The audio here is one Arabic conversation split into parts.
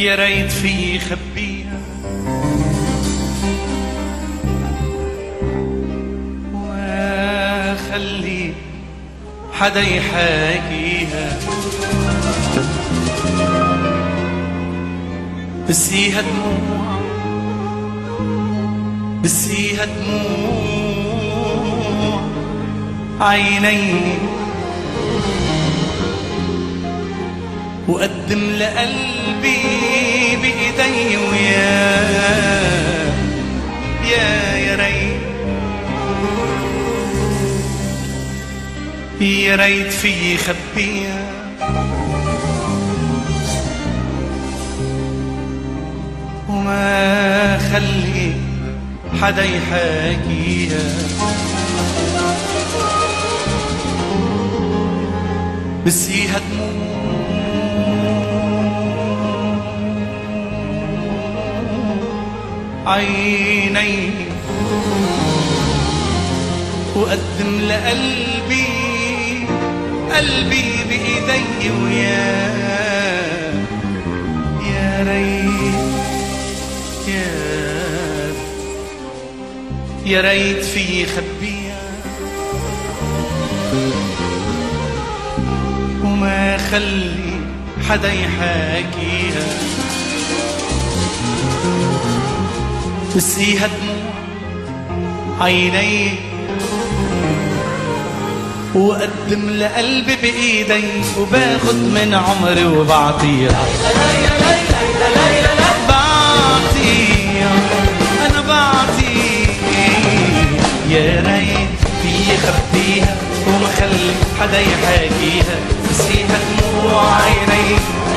يا ريت في خبيها وخلي حدا يحاكيها، بسيها دموع بسيها دموع عيني، وقدم لقلبي بإيدي وياه يا ريت يا ريت في خبيها وما خلي حدا يحاكيها، بسيها دموع عيني، وقدم لقلبي قلبي بإيدي وياه يا ريت يا ريت في خبيها وما خلي حدا يحاكيها، بسيها دموع عيني، وقدم لقلبي بإيدي، وباخد من عمري وبعطيها بعطيها أنا بعطيها، يا ريت في خبيها وما خلي حدا يحاكيها، بسيها دموع عيني،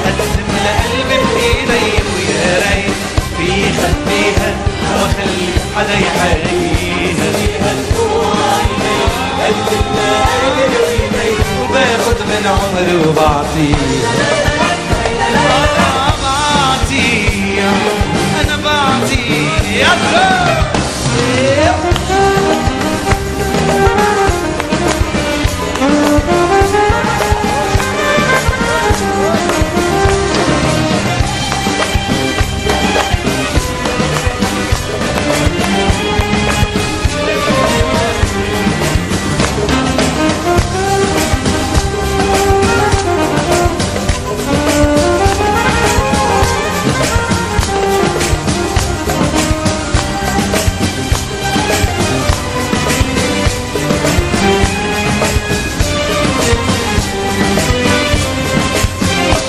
قدم لقلبي بإيدي، ويا ريت في خبيها وما خلي حدا يحاكيها، بسيها دموع عيني، قدم لقلبي بإيدي، وباخد من عمري وبعطيها بعطيها أنا بعطيها.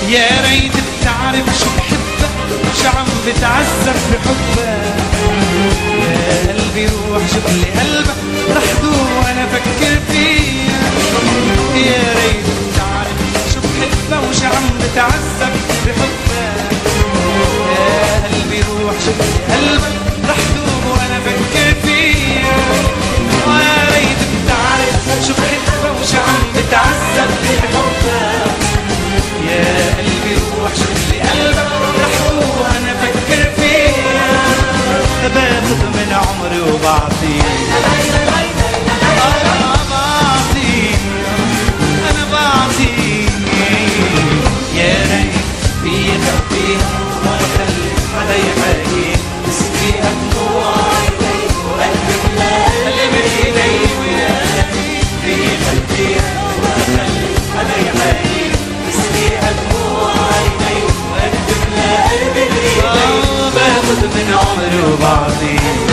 يا ريت بتعرف شو بحبك، شو عم بتعذب بحبك، يا قلبي روح شوف لي قلبك، رح دوب وانا افكر فيها، يا ريت بتعرف شو بحبك وشو عم بتعذب بحبك، يا قلبي روح شوف لي قلبك، رح دوب وانا افكر فيها، ويا ريت بتعرف شو بحبك وشو عم بتعذب بحبك، يا قلبي روح شوف لي قلبك، رح روح انا افكر فيها، باخد من عمري وبعطيها انا بعطيها، يا ريت في خبيها وما خلي حدا يحاكيها، بسقيها دموع عيني، وقلبي بقلبي بايدي، ويا ريت في خبيها وما خلي حدا يحاكيها، بسقيها دموع عيني، وقلبي بقلبي بايدي، باخد من عمري وبعطيها